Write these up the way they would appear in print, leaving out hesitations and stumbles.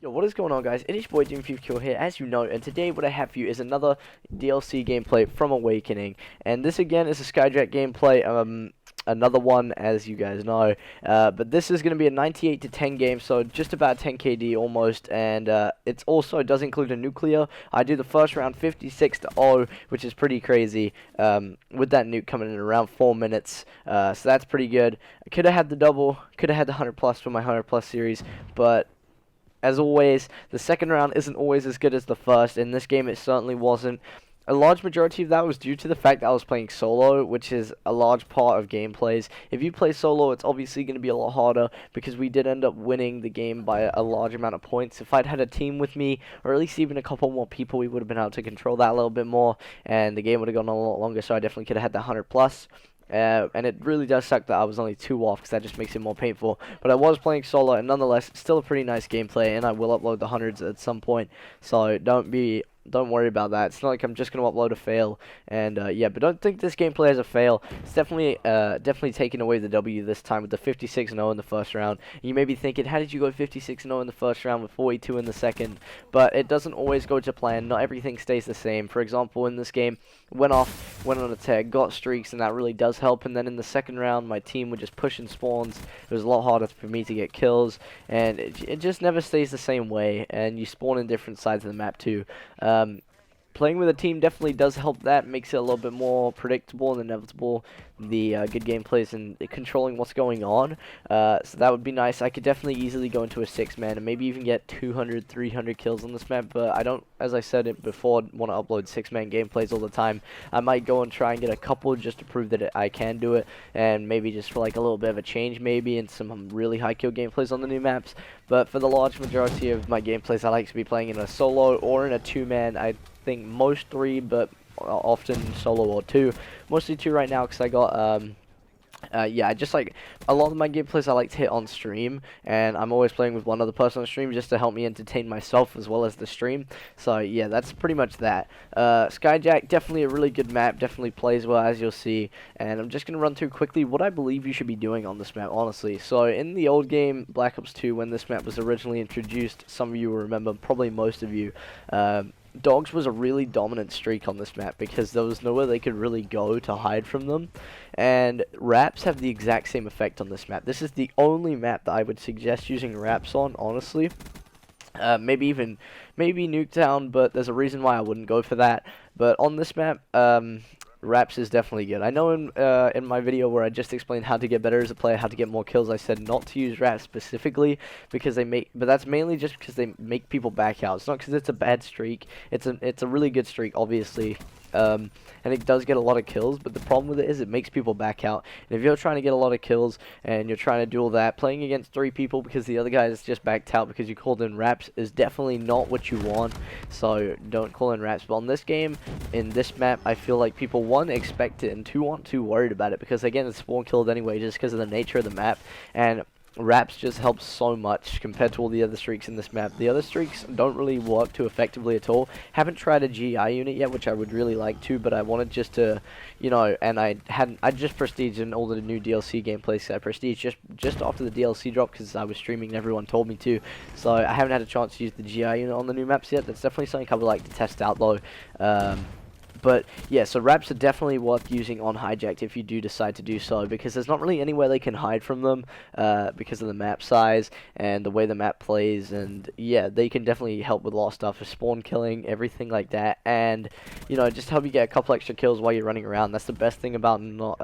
Yo, what is going on, guys? It is your boy Fifakill here, as you know, and today what I have for you is another DLC gameplay from Awakening, and this again is a Skyjacked gameplay, another one, as you guys know, but this is going to be a 98 to 10 game, so just about 10 KD almost, and it also does include a nuclear. I do the first round 56 to 0, which is pretty crazy, with that nuke coming in around 4 minutes, so that's pretty good. I could have had the double, could have had the 100 plus for my 100 plus series, but as always, the second round isn't always as good as the first. In this game, it certainly wasn't. A large majority of that was due to the fact that I was playing solo, which is a large part of gameplays. If you play solo, it's obviously going to be a lot harder because we did end up winning the game by a large amount of points. If I'd had a team with me, or at least even a couple more people, we would have been able to control that a little bit more, and the game would have gone a lot longer, so I definitely could have had the 100 plus. And it really does suck that I was only 2 off, because that just makes it more painful. But I was playing solo, and nonetheless, still a pretty nice gameplay, and I will upload the hundreds at some point. So don't worry about that. It's not like I'm just going to upload a fail. And yeah, but don't think this gameplay as a fail. It's definitely taking away the W this time with the 56-0 in the first round. You may be thinking, how did you go 56-0 in the first round with 42 in the second? But it doesn't always go to plan. Not everything stays the same. For example, in this game, went on a tear, got streaks, and that really does help. And then in the second round, my team would just push in spawns. It was a lot harder for me to get kills, and it just never stays the same way. And you spawn in different sides of the map too. Playing with a team definitely does help that, makes it a little bit more predictable and inevitable, the good gameplays and controlling what's going on. So that would be nice. I could definitely easily go into a 6-man and maybe even get 200, 300 kills on this map, but I don't, as I said it before, want to upload 6-man gameplays all the time. I might go and try and get a couple just to prove that I can do it, and maybe just for like a little bit of a change maybe, and some really high kill gameplays on the new maps. But for the large majority of my gameplays, I like to be playing in a solo or in a 2-man. I think most 3, but often solo or 2. Mostly 2 right now because I got yeah, I just like a lot of my gameplays I like to hit on stream, and I'm always playing with one other person on stream just to help me entertain myself as well as the stream. So yeah, that's pretty much that. Skyjacked, definitely a really good map, definitely plays well, as you'll see, and I'm just gonna run through quickly what I believe you should be doing on this map, honestly. So in the old game Black Ops 2, when this map was originally introduced, some of you will remember, probably most of you, Dogs was a really dominant streak on this map because there was nowhere they could really go to hide from them, and Raps have the exact same effect on this map. This is the only map that I would suggest using Raps on, honestly. Maybe Nuketown, but there's a reason why I wouldn't go for that. But on this map, Raps is definitely good. I know in my video where I just explained how to get better as a player, how to get more kills, I said not to use Raps specifically because but that's mainly just because they make people back out. It's not because it's a bad streak. It's a really good streak, obviously. And it does get a lot of kills, but the problem with it is it makes people back out. And if you're trying to get a lot of kills and you're trying to do all that, playing against 3 people because the other guy is just backed out because you called in Raps is definitely not what you want. So don't call in Raps. But on this game, in this map, I feel like people, 1, expect it, and 2, aren't too worried about it because again, it's spawn killed anyway just because of the nature of the map. And Raps just helps so much compared to all the other streaks in this map. The other streaks don't really work too effectively at all. Haven't tried a GI unit yet, which I would really like to, but I wanted just to, you know, and I just prestiged in all the new DLC gameplays. I prestiged just after the DLC drop because I was streaming and everyone told me to. So I haven't had a chance to use the GI unit on the new maps yet. That's definitely something I would like to test out though. But yeah, so Raps are definitely worth using on Hijacked if you do decide to do so, because there's not really anywhere they can hide from them because of the map size and the way the map plays, and yeah, they can definitely help with a lot of stuff, for spawn killing, everything like that, and you know, just help you get a couple extra kills while you're running around. That's the best thing about not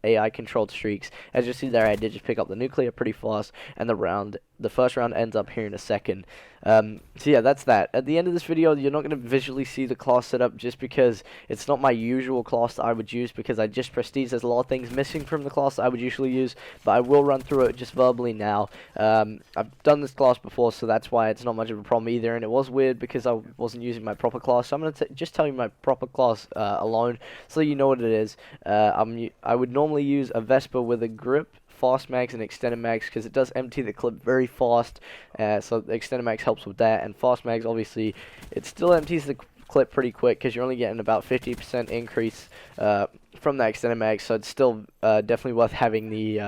AI controlled streaks. As you see there, I did just pick up the nuclear pretty fast, and the first round ends up here in a second. So yeah, that's that. At the end of this video, you're not going to visually see the class setup just because it's not my usual class that I would use, because I just prestige. There's a lot of things missing from the class that I would usually use, but I will run through it just verbally now. I've done this class before, so that's why it's not much of a problem either, and it was weird because I wasn't using my proper class, so I'm going to just tell you my proper class alone so you know what it is. I would normally use a Vespa with a grip, fast mags, and extended mags because it does empty the clip very fast, so the extended mags helps with that, and fast mags, obviously it still empties the clip pretty quick because you're only getting about 50% increase from that extended mag, so it's still definitely worth having the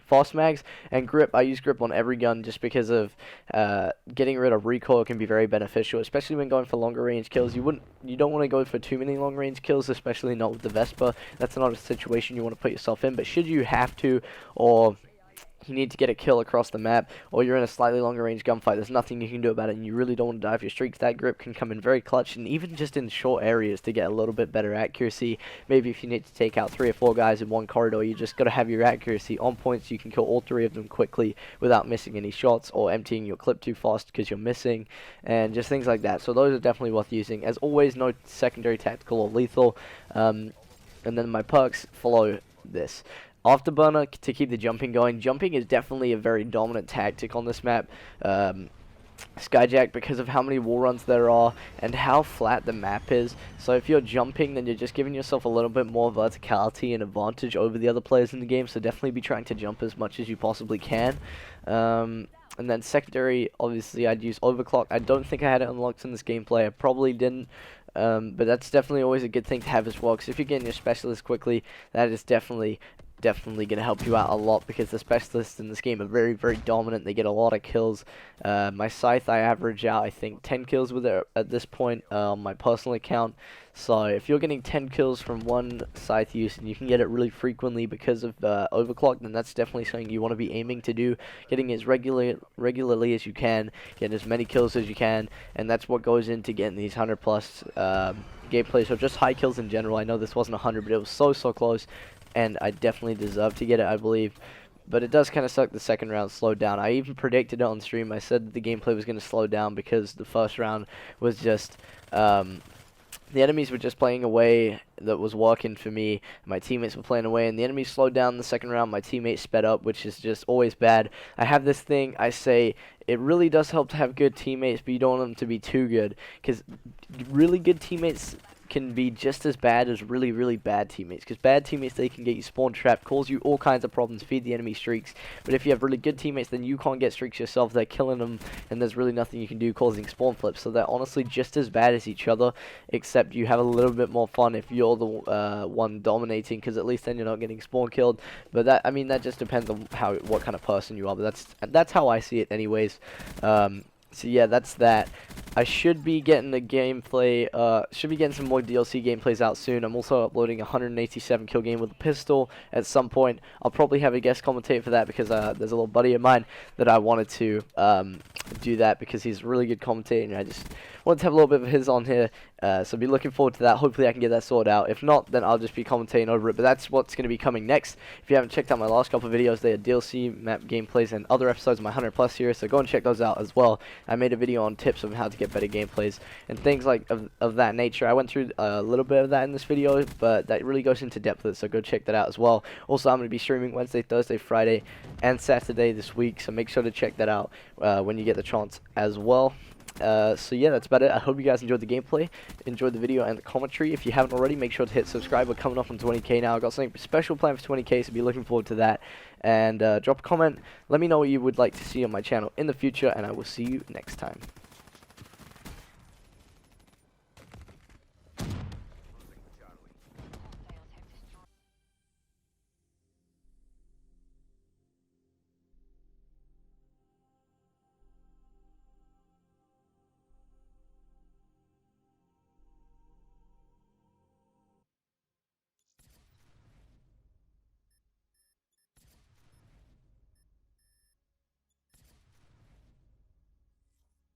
fast mags. And grip, I use grip on every gun just because of getting rid of recoil can be very beneficial, especially when going for longer range kills. You don't want to go for too many long range kills, especially not with the Vespa. That's not a situation you want to put yourself in, but should you have to, or you need to get a kill across the map, or you're in a slightly longer range gunfight, there's nothing you can do about it, and you really don't want to die off your streaks, that grip can come in very clutch, and even just in short areas to get a little bit better accuracy. Maybe if you need to take out 3 or 4 guys in one corridor, you just got to have your accuracy on point so you can kill all 3 of them quickly without missing any shots or emptying your clip too fast because you're missing, and just things like that. So those are definitely worth using. As always, no secondary tactical or lethal, and then my perks follow this. Afterburner to keep the jumping going. Jumping is definitely a very dominant tactic on this map. Skyjacked, because of how many wall runs there are and how flat the map is. So if you're jumping, then you're just giving yourself a little bit more verticality and advantage over the other players in the game. So definitely be trying to jump as much as you possibly can. And then secondary, obviously I'd use overclock. I don't think I had it unlocked in this gameplay. I probably didn't. But that's definitely always a good thing to have as well, because if you're getting your specialist quickly, that is definitely going to help you out a lot, because the specialists in this game are very, very dominant. They get a lot of kills. My scythe, I average out, I think, 10 kills with it at this point on my personal account. So if you're getting 10 kills from one scythe use, and you can get it really frequently because of overclock, then that's definitely something you want to be aiming to do, getting as regularly as you can, getting as many kills as you can, and that's what goes into getting these 100 plus gameplays, or just high kills in general. I know this wasn't 100, but it was so close, and I definitely deserve to get it, I believe. But it does kind of suck the second round slowed down. I even predicted it on stream. I said that the gameplay was going to slow down because the first round was just the enemies were just playing a way that was working for me. My teammates were playing away, and the enemies slowed down in the second round. My teammates sped up, which is just always bad. I have this thing, I say, it really does help to have good teammates, but you don't want them to be too good, because really good teammates can be just as bad as really bad teammates, because bad teammates, they can get you spawn trapped, cause you all kinds of problems, feed the enemy streaks. But if you have really good teammates, then you can't get streaks yourself, they're killing them, and there's really nothing you can do, causing spawn flips. So they're honestly just as bad as each other, except you have a little bit more fun if you're the one dominating, because at least then you're not getting spawn killed. But that, I mean, that just depends on what kind of person you are, but that's how I see it anyways. So yeah, that's that. I should be getting a gameplay, should be getting some more DLC gameplays out soon. I'm also uploading a 187 kill game with a pistol at some point. I'll probably have a guest commentate for that, because there's a little buddy of mine that I wanted to do that, because he's a really good commentator, and I just wanted to have a little bit of his on here. So be looking forward to that. Hopefully I can get that sorted out. If not, then I'll just be commentating over it. But that's what's going to be coming next. If you haven't checked out my last couple of videos, they are DLC map gameplays and other episodes of my 100 plus series, so go and check those out as well. I made a video on tips of how to get better gameplays and things like of that nature. I went through a little bit of that in this video, but that really goes into depth with it, so go check that out as well. Also, I'm going to be streaming Wednesday, Thursday, Friday, and Saturday this week, so make sure to check that out when you get the chance as well. So yeah, that's about it. I hope you guys enjoyed the gameplay, enjoyed the video and the commentary. If you haven't already, make sure to hit subscribe. We're coming up on 20k now. I've got something special planned for 20k, so be looking forward to that. And drop a comment. Let me know what you would like to see on my channel in the future, and I will see you next time.